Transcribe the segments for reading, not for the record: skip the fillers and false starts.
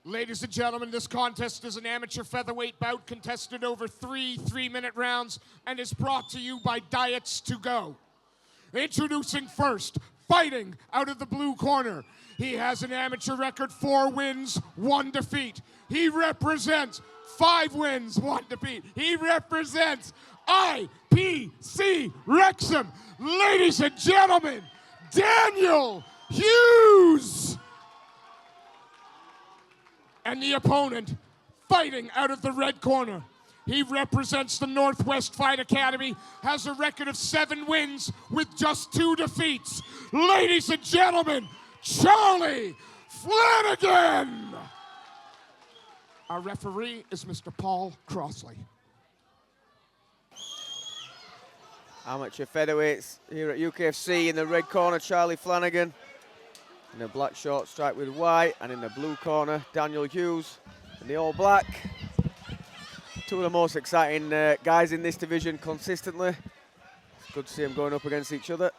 Ladies and gentlemen, this contest is an amateur featherweight bout contested over three 3-minute rounds and is brought to you by Diets to Go. Introducing first, fighting out of the blue corner. He has an amateur record, 4 wins, 1 defeat. He represents 5 wins, 1 defeat. He represents IPC Wrexham. Ladies and gentlemen, Daniel Hughes. And the opponent, fighting out of the red corner. He represents the Northwest Fight Academy, has a record of 7 wins with just 2 defeats. Ladies and gentlemen, Charlie Flanagan. Our referee is Mr. Paul Crossley. Amateur featherweights here at UKFC. In the red corner, Charlie Flanagan. In the black short stripe with white, and in the blue corner, Daniel Hughes in the all black. 2 of the most exciting guys in this division consistently. It's good to see them going up against each other.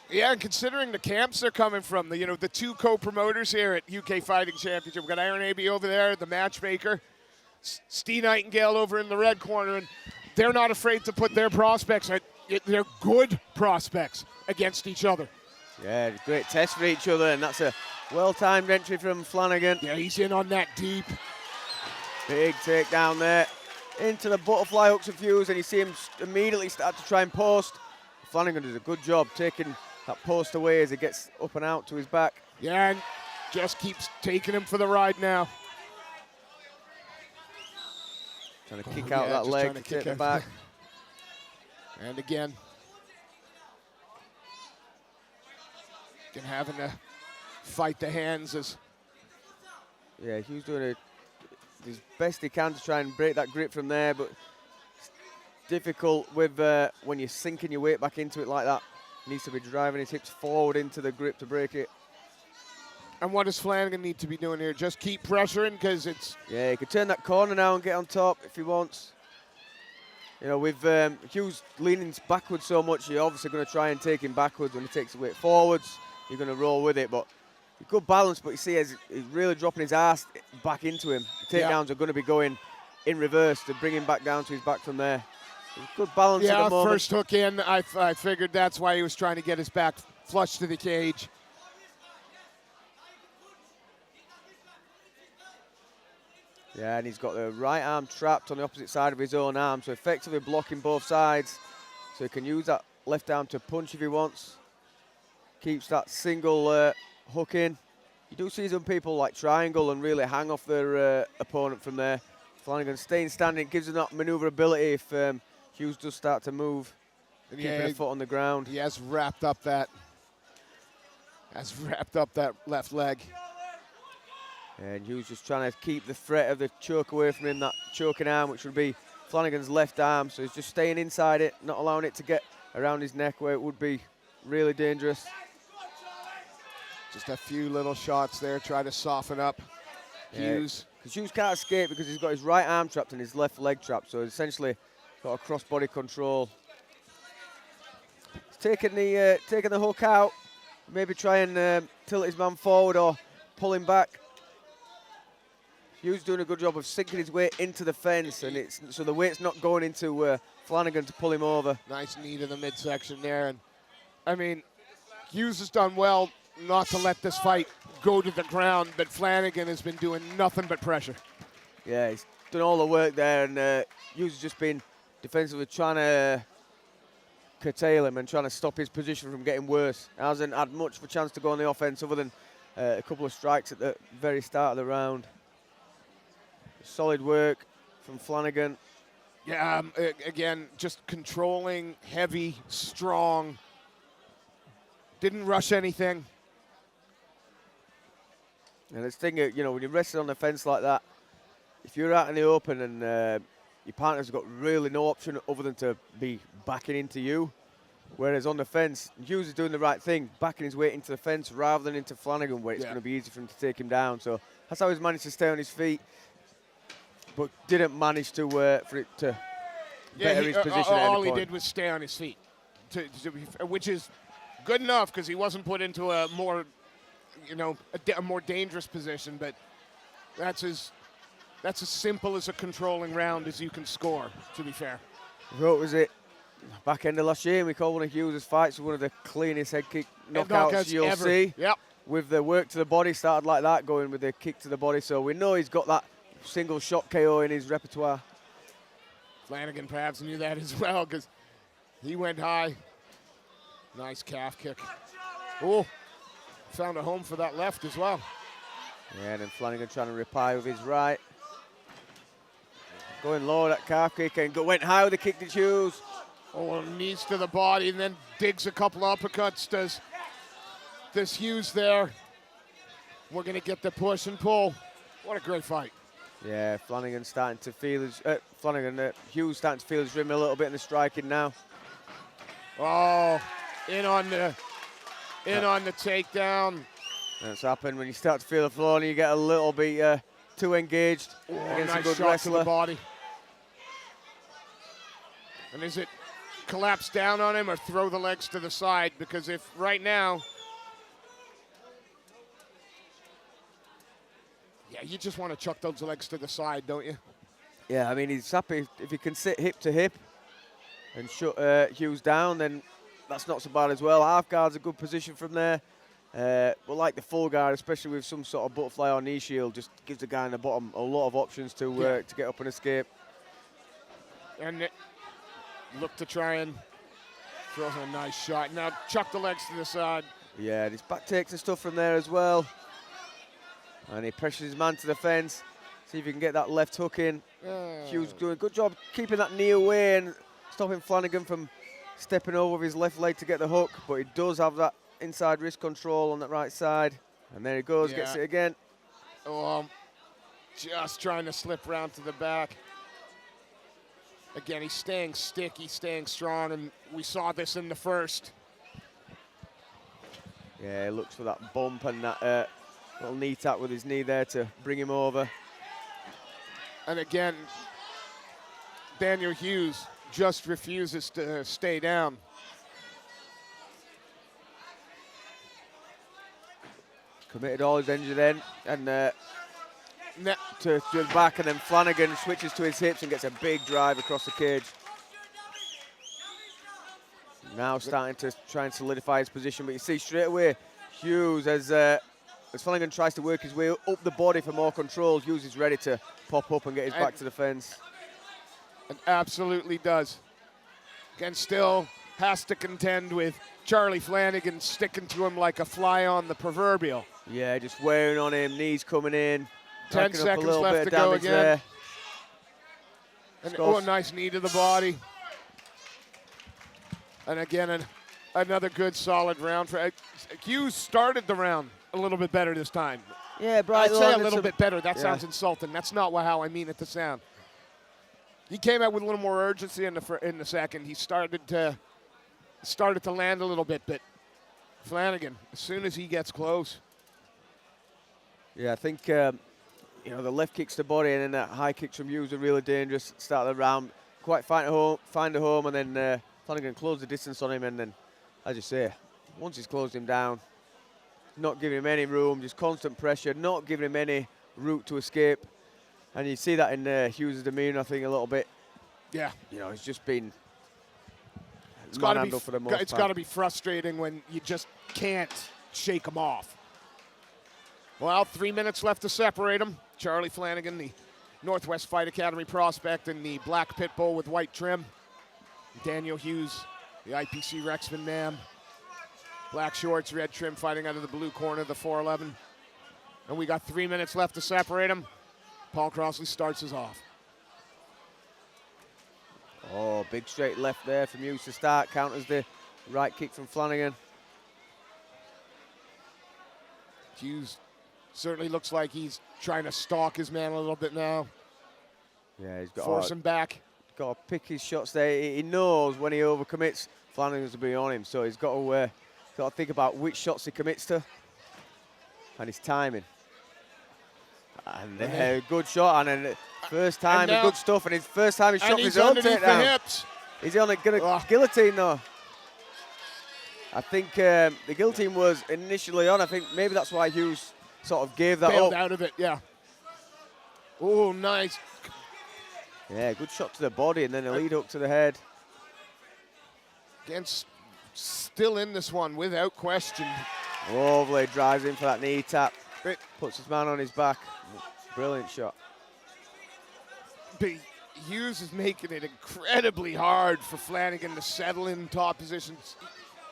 Yeah, and considering the camps they're coming from, the 2 co-promoters here at UK Fighting Championship. We've got Aaron Abbey over there, the matchmaker, Steve Nightingale over in the red corner, and they're not afraid to put their prospects, they're good prospects, against each other. Yeah, great test for each other, and that's a well-timed entry from Flanagan. Yeah, he's in on that deep. Big takedown there. Into the butterfly hooks of Hughes, and you see him immediately start to try and post. Flanagan does a good job taking that post away as he gets up and out to his back. Yeah, and just keeps taking him for the ride now. Trying to kick out that leg to take the back. And again. Having to fight the hands as... Yeah, Hughes doing his best he can to try and break that grip from there, but it's difficult with when you're sinking your weight back into it like that. He needs to be driving his hips forward into the grip to break it. And what does Flanagan need to be doing here? Just keep pressuring, because it's... Yeah, he could turn that corner now and get on top if he wants. With Hughes leaning backwards so much, you're obviously going to try and take him backwards. When he takes the weight forwards, you're going to roll with it, but good balance. But you see, as he's really dropping his ass back into him. The takedowns are going to be going in reverse to bring him back down to his back from there. Good balance at the moment. First hook in. I figured that's why he was trying to get his back flush to the cage. Yeah, and he's got the right arm trapped on the opposite side of his own arm, so effectively blocking both sides. So he can use that left arm to punch if he wants. Keeps that single hook in. You do see some people like triangle and really hang off their opponent from there. Flanagan staying standing, gives him that maneuverability if Hughes does start to move. And keeping a foot on the ground. He has wrapped up that left leg. And Hughes just trying to keep the threat of the choke away from him, that choking arm, which would be Flanagan's left arm. So he's just staying inside it, not allowing it to get around his neck where it would be really dangerous. Just a few little shots there, try to soften up Hughes. Because Hughes can't escape because he's got his right arm trapped and his left leg trapped. So essentially got a cross-body control. He's taking the hook out. Maybe try and tilt his man forward or pull him back. Hughes doing a good job of sinking his weight into the fence, and so the weight's not going into Flanagan to pull him over. Nice knee to the midsection there, and I mean, Hughes has done well not to let this fight go to the ground, but Flanagan has been doing nothing but pressure. Yeah, he's done all the work there, and Hughes has just been defensively trying to curtail him and trying to stop his position from getting worse. Hasn't had much of a chance to go on the offense other than a couple of strikes at the very start of the round. Solid work from Flanagan. Yeah, again, just controlling, heavy, strong. Didn't rush anything. And this thing, when you're resting on the fence like that, if you're out in the open and your partner's got really no option other than to be backing into you, whereas on the fence, Hughes is doing the right thing, backing his weight into the fence rather than into Flanagan, where it's going to be easy for him to take him down. So that's how he's managed to stay on his feet, but didn't manage to for it to better his position. All he did was stay on his feet, which is good enough because he wasn't put into a more you know, a more dangerous position, but that's as simple as a controlling round as you can score, to be fair. What was it? Back end of last year, we called one of Hughes' fights one of the cleanest head kick knockouts you'll see. Yep. With the work to the body, started like that, going with the kick to the body. So we know he's got that single shot KO in his repertoire. Flanagan perhaps knew that as well because he went high. Nice calf kick. Oh, found a home for that left as well. Yeah, and then Flanagan trying to reply with his right. Going low, that calf kick, and went high with the kick to Hughes. Oh, knees to the body, and then digs a couple uppercuts. Does Hughes there. We're going to get the push and pull. What a great fight. Yeah, Flanagan starting to feel his, Hughes starting to feel his rhythm a little bit in the striking now. Oh, in on the takedown. That's happened when you start to feel the floor and you get a little bit too engaged against nice a good shot wrestler. to the body. And is it collapse down on him or throw the legs to the side? Because if right now, yeah, you just want to chuck those legs to the side, don't you? Yeah, I mean, he's happy if he can sit hip to hip and shut Hughes down, then that's not so bad as well. Half guard's a good position from there. But like the full guard, especially with some sort of butterfly or knee shield, just gives the guy in the bottom a lot of options to get up and escape. And look to try and throw a nice shot. Now chuck the legs to the side. Yeah, and his back takes and stuff from there as well. And he pressures his man to the fence. See if he can get that left hook in. Hughes doing a good job keeping that knee away and stopping Flanagan from stepping over with his left leg to get the hook. But he does have that inside wrist control on that right side. And there he goes, gets it again. Oh, just trying to slip round to the back. Again, he's staying sticky, staying strong, and we saw this in the first. Yeah, he looks for that bump and that little knee tap with his knee there to bring him over. And again, Daniel Hughes just refuses to stay down. Committed all his energy then, and to the back, and then Flanagan switches to his hips and gets a big drive across the cage. Now starting to try and solidify his position, but you see straight away Hughes, as Flanagan tries to work his way up the body for more control, Hughes is ready to pop up and get his back to the fence. It absolutely does. Again, still has to contend with Charlie Flanagan sticking to him like a fly on the proverbial. Yeah, just wearing on him, knees coming in. 10 seconds left to go again. There. And a nice knee to the body. And again, another good solid round for Hughes. Started the round a little bit better this time. Yeah, Brian. I'd say a little bit better. That sounds insulting. That's not how I mean it to sound. He came out with a little more urgency in the second. He started to land a little bit, but Flanagan, as soon as he gets close. Yeah, I think the left kicks to body and then that high kicks from Hughes are really dangerous. Start of the round, quite find a home, and then Flanagan closed the distance on him, and then, as you say, once he's closed him down, not giving him any room, just constant pressure, not giving him any route to escape. And you see that in Hughes' demeanour, I think, a little bit. Yeah. You know, it's just been it's got to be frustrating when you just can't shake him off. Well, 3 minutes left to separate them. Charlie Flanagan, the Northwest Fight Academy prospect, in the black pit bull with white trim. Daniel Hughes, the IPC Wrexham man. Black shorts, red trim, fighting out of the blue corner, the 4'11". And we got 3 minutes left to separate them. Paul Crossley starts us off. Oh, big straight left there from Hughes to start. Counters the right kick from Flanagan. Hughes certainly looks like he's trying to stalk his man a little bit now. Yeah, he's got force him back. Got to pick his shots there. He knows when he overcommits, Flanagan's will be on him. So he's got to think about which shots he commits to and his timing. And good shot, and then first time, good stuff, and his first time he shot his own takedown. He's only going to guillotine though. I think the guillotine was initially on. I think maybe that's why Hughes sort of gave that Bailed up. out of it, yeah. Oh, nice. Yeah, good shot to the body and then a lead hook to the head. Again, still in this one without question. Lovely, drives in for that knee tap. Puts his man on his back. Brilliant shot. But Hughes is making it incredibly hard for Flanagan to settle in top positions.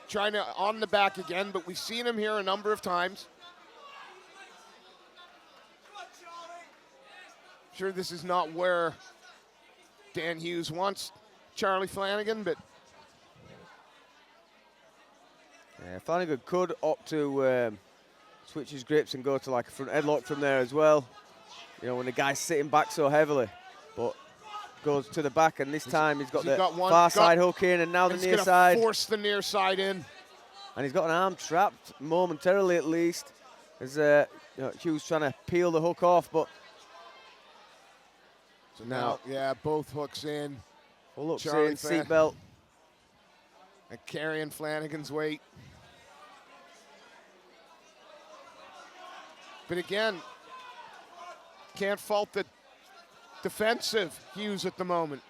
Trying to on the back again, but we've seen him here a number of times. Sure, this is not where Dan Hughes wants Charlie Flanagan, but yeah, Flanagan could opt to switch his grips and go to like a front headlock from there as well. You know, when the guy's sitting back so heavily, but goes to the back, and this time he's got the far side hook in, and now the near side. Force the near side in. And he's got an arm trapped momentarily at least, as Hughes trying to peel the hook off, but so now, yeah, both hooks in. Full hooks in, seatbelt. And carrying Flanagan's weight. But again, can't fault the defensive Hughes at the moment.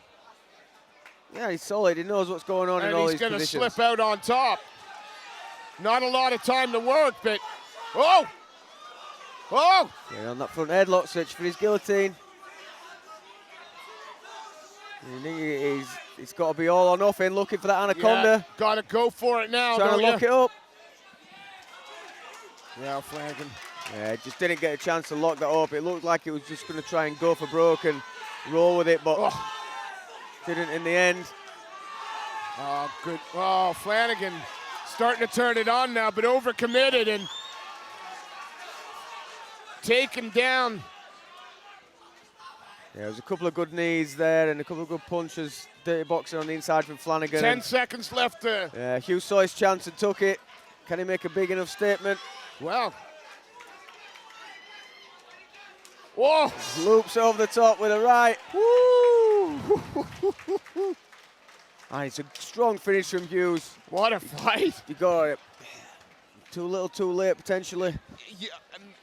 Yeah, he's solid. He knows what's going on in all these positions. And he's going to slip out on top. Not a lot of time to work, but oh! Oh! Yeah, on that front headlock, search for his guillotine. He's got to be all or nothing, looking for that anaconda. Yeah, got to go for it now. Trying to lock it up. Yeah, Flanagan. Yeah, just didn't get a chance to lock that up. It looked like it was just going to try and go for broke and roll with it, but didn't in the end. Oh, good. Oh, Flanagan starting to turn it on now, but overcommitted and taken down. Yeah, there was a couple of good knees there and a couple of good punches. Dirty boxing on the inside from Flanagan. 10 seconds left. Yeah, Hughes saw his chance and took it. Can he make a big enough statement? Well. Whoa! Loops over the top with a right. Woo! And it's a strong finish from Hughes. What a fight. You got it. Too little, too late, potentially. Yeah,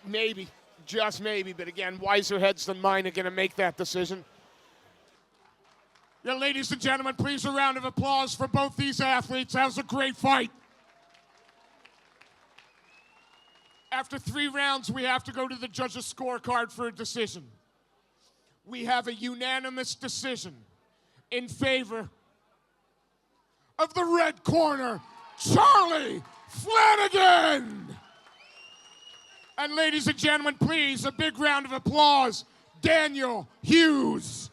maybe. Just maybe, but again, wiser heads than mine are going to make that decision. Yeah, ladies and gentlemen, please a round of applause for both these athletes. That was a great fight. After 3 rounds, we have to go to the judges' scorecard for a decision. We have a unanimous decision in favor of the red corner, Charlie Flanagan. And ladies and gentlemen, please, a big round of applause, Daniel Hughes.